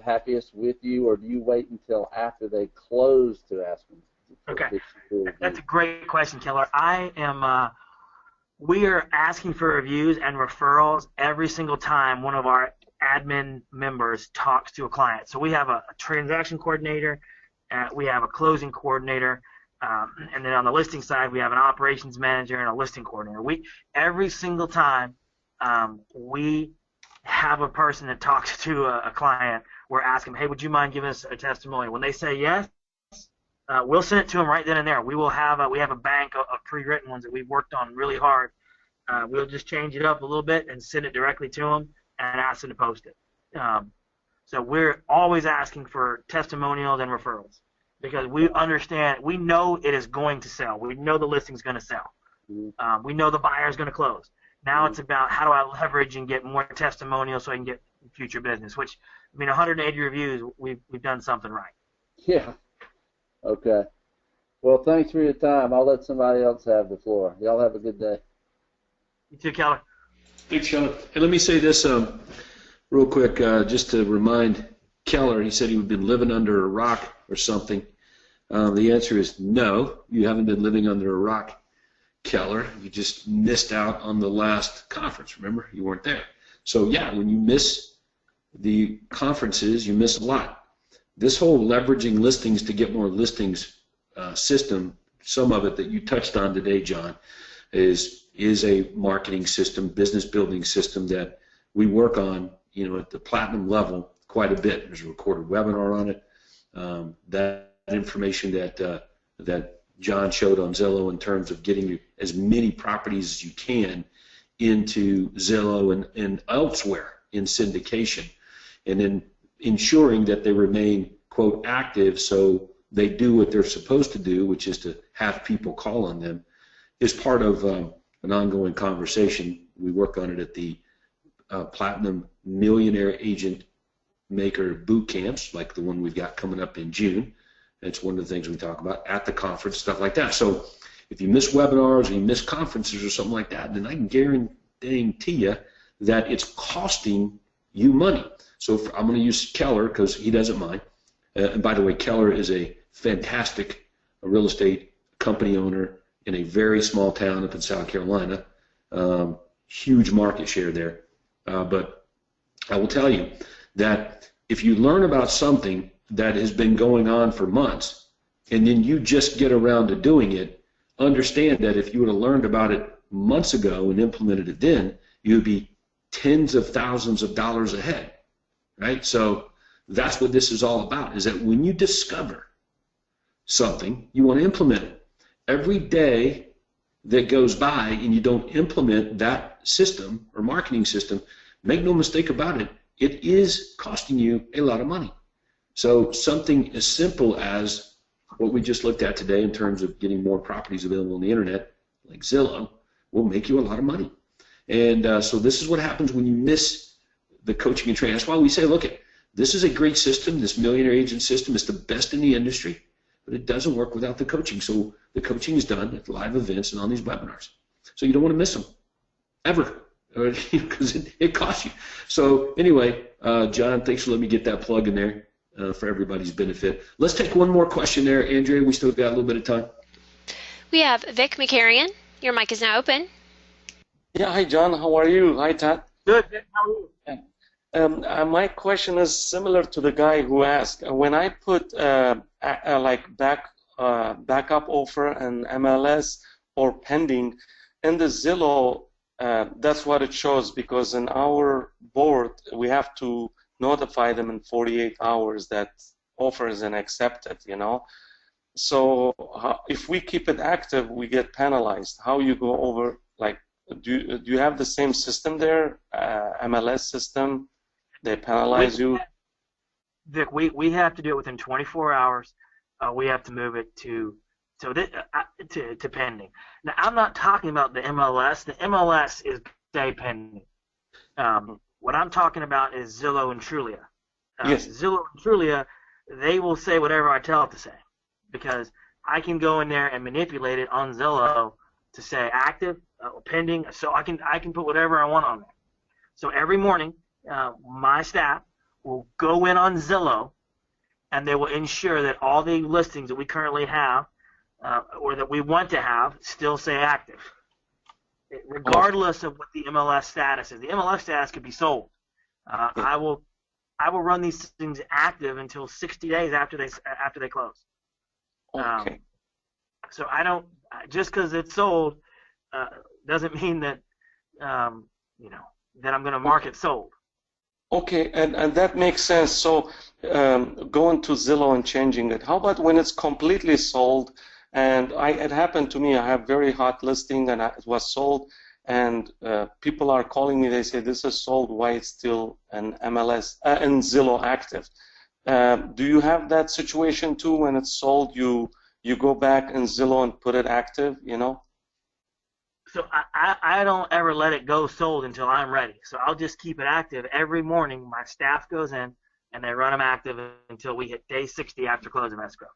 happiest with you, or do you wait until after they close to ask them? Okay, that's a great question, Keller. We are asking for reviews and referrals every single time one of our admin members talks to a client. So we have a transaction coordinator, we have a closing coordinator, and then on the listing side we have an operations manager and a listing coordinator. Every single time we have a person that talks to a client, we're asking them, hey, would you mind giving us a testimonial? When they say yes, we'll send it to them right then and there. We have a bank of pre-written ones that we've worked on really hard. We'll just change it up a little bit and send it directly to them and ask them to post it. So we're always asking for testimonials and referrals because we understand, we know it is going to sell. We know the listing's going to sell. We know the buyer's going to close. Now it's about how do I leverage and get more testimonials so I can get future business, which, I mean, 180 reviews, we've done something right. Yeah. Okay. Well, thanks for your time. I'll let somebody else have the floor. Y'all have a good day. You too, Keller. Thanks, Keller. And let me say this real quick, just to remind Keller, he said he'd been living under a rock or something. The answer is no, you haven't been living under a rock, Keller. You just missed out on the last conference. Remember, you weren't there. So, yeah, when you miss the conferences, you miss a lot. This whole leveraging listings to get more listings system, some of it that you touched on today, John, is a marketing system, business building system that we work on, at the platinum level quite a bit. There's a recorded webinar on it. That information that John showed on Zillow in terms of getting as many properties as you can into Zillow and elsewhere in syndication, and then ensuring that they remain, quote, active so they do what they're supposed to do, which is to have people call on them, is part of an ongoing conversation. We work on it at the Platinum Millionaire Agent Maker boot camps, like the one we've got coming up in June. That's one of the things we talk about at the conference, stuff like that. So if you miss webinars or you miss conferences or something like that, then I can guarantee you that it's costing you money. So I'm going to use Keller because he doesn't mind. And by the way, Keller is a fantastic real estate company owner in a very small town up in South Carolina. Huge market share there. But I will tell you that if you learn about something that has been going on for months and then you just get around to doing it, understand that if you would have learned about it months ago and implemented it then, you would be tens of thousands of dollars ahead, right? So that's what this is all about, is that when you discover something, you want to implement it. Every day that goes by and you don't implement that system or marketing system, make no mistake about it, it is costing you a lot of money. So something as simple as what we just looked at today in terms of getting more properties available on the internet, like Zillow, will make you a lot of money. And so this is what happens when you miss the coaching and training. That's why we say, look, this is a great system. This Millionaire Agent system is the best in the industry, but it doesn't work without the coaching. So the coaching is done at live events and on these webinars. So you don't want to miss them, ever. because it costs you. So anyway, John, thanks for letting me get that plug in there for everybody's benefit. Let's take one more question there, Andrea. We still got a little bit of time. We have Vic McCarrion. Your mic is now open. Yeah, hi John, how are you? Hi Todd. Good. How are you? My question is similar to the guy who asked. When I put like backup offer and MLS or pending in the Zillow, that's what it shows, because in our board we have to notify them in 48 hours that offer is accepted, you know. So if we keep it active, we get penalized. How you go over, like, do you have the same system there, MLS system? They penalize you? Vic, we have to do it within 24 hours. We have to move it to pending. Now, I'm not talking about the MLS. The MLS is stay pending. What I'm talking about is Zillow and Trulia. Yes. Zillow and Trulia, they will say whatever I tell it to say, because I can go in there and manipulate it on Zillow to say active or pending, so I can put whatever I want on there. So every morning, my staff will go in on Zillow, and they will ensure that all the listings that we currently have or that we want to have still say active, regardless of what the MLS status is. The MLS status could be sold. I will run these things active until 60 days after they close. Okay. So I don't, just because it's sold doesn't mean that that I'm going to mark it sold. Okay, and that makes sense. So going to Zillow and changing it. How about when it's completely sold? And it happened to me. I have very hot listing, and it was sold, and people are calling me. They say, this is sold. Why it's still an MLS and Zillow active? Do you have that situation too? When it's sold, you go back in Zillow and put it active, you know? So I don't ever let it go sold until I'm ready. So I'll just keep it active. Every morning, my staff goes in, and they run them active until we hit day 60 after close of escrow.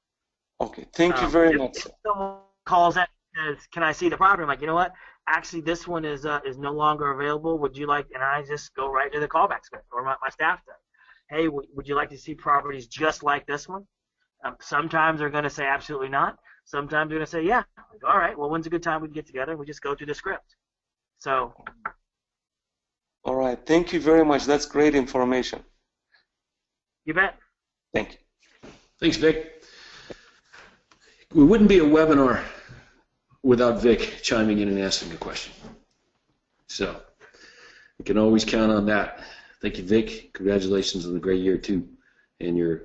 Okay, thank you very much. If someone calls in and says, can I see the property? I'm like, you know what? Actually, this one is no longer available. Would you like, and I just go right to the callback script, or my staff does. Hey, would you like to see properties just like this one? Sometimes they're going to say absolutely not. Sometimes they're going to say, yeah. Like, all right, well, when's a good time we can get together? We just go through the script. So. All right, thank you very much. That's great information. You bet. Thank you. Thanks, Vic. We wouldn't be a webinar without Vic chiming in and asking a question. So you can always count on that. Thank you, Vic. Congratulations on the great year, too, and your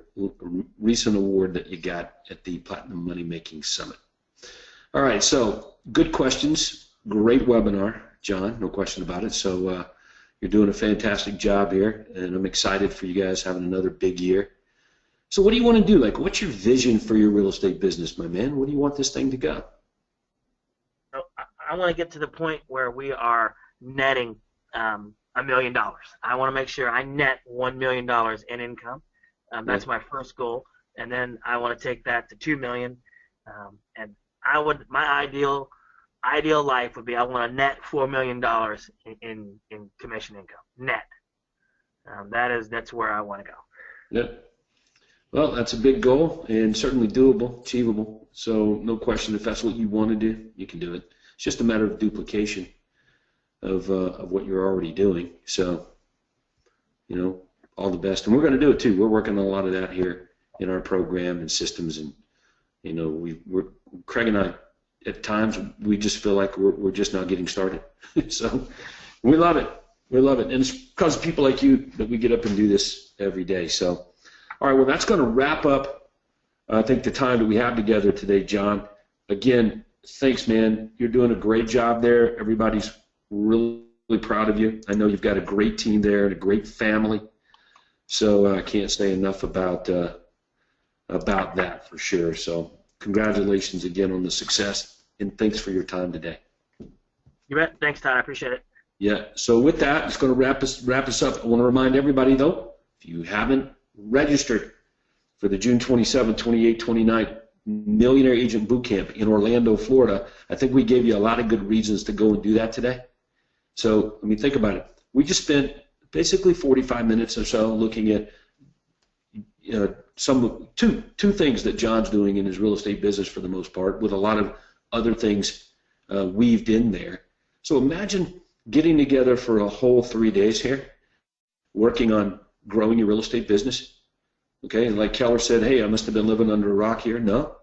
recent award that you got at the Platinum Money Making Summit. All right, so good questions. Great webinar, John, no question about it. So you're doing a fantastic job here, and I'm excited for you guys having another big year. So what do you want to do? Like, what's your vision for your real estate business, my man? Where do you want this thing to go? I want to get to the point where we are netting $1 million. I want to make sure I net $1 million in income. That's my first goal, and then I want to take that to $2 million. And my ideal life would be I want to net $4 million in commission income net. That's where I want to go. Yep. Well, that's a big goal and certainly doable, achievable. So no question, if that's what you want to do, you can do it. It's just a matter of duplication of what you're already doing. So, all the best. And we're going to do it too. We're working on a lot of that here in our program and systems. And, Craig and I, at times, we just feel like we're just not getting started. So we love it. We love it. And it's because of people like you that we get up and do this every day. So, all right, well, that's going to wrap up, I think, the time that we have together today, John. Again, thanks, man. You're doing a great job there. Everybody's really proud of you. I know you've got a great team there and a great family. So I can't say enough about that for sure. So congratulations again on the success, and thanks for your time today. You bet. Thanks, Todd. I appreciate it. Yeah. So with that, it's going to wrap us up. I want to remind everybody, though, if you haven't registered for the June 27, 28, 29 Millionaire Agent Bootcamp in Orlando, Florida, I think we gave you a lot of good reasons to go and do that today. So, I mean, think about it. We just spent basically 45 minutes or so looking at two things that John's doing in his real estate business for the most part, with a lot of other things weaved in there. So imagine getting together for a whole 3 days here, working on growing your real estate business. Okay, and like Keller said, hey, I must have been living under a rock here. No,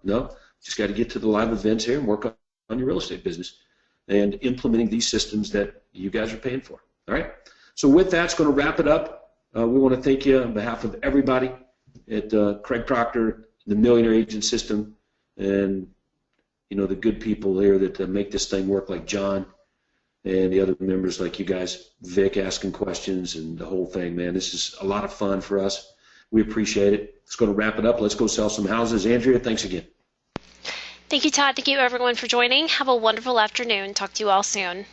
just got to get to the live events here and work on your real estate business and implementing these systems that you guys are paying for. All right, so with that, it's going to wrap it up. We want to thank you on behalf of everybody at Craig Proctor, the Millionaire Agent System, and the good people there that make this thing work, like John and the other members like you guys, Vic asking questions and the whole thing, man. This is a lot of fun for us. We appreciate it. Let's go to wrap it up. Let's go sell some houses. Andrea, thanks again. Thank you, Todd. Thank you, everyone, for joining. Have a wonderful afternoon. Talk to you all soon.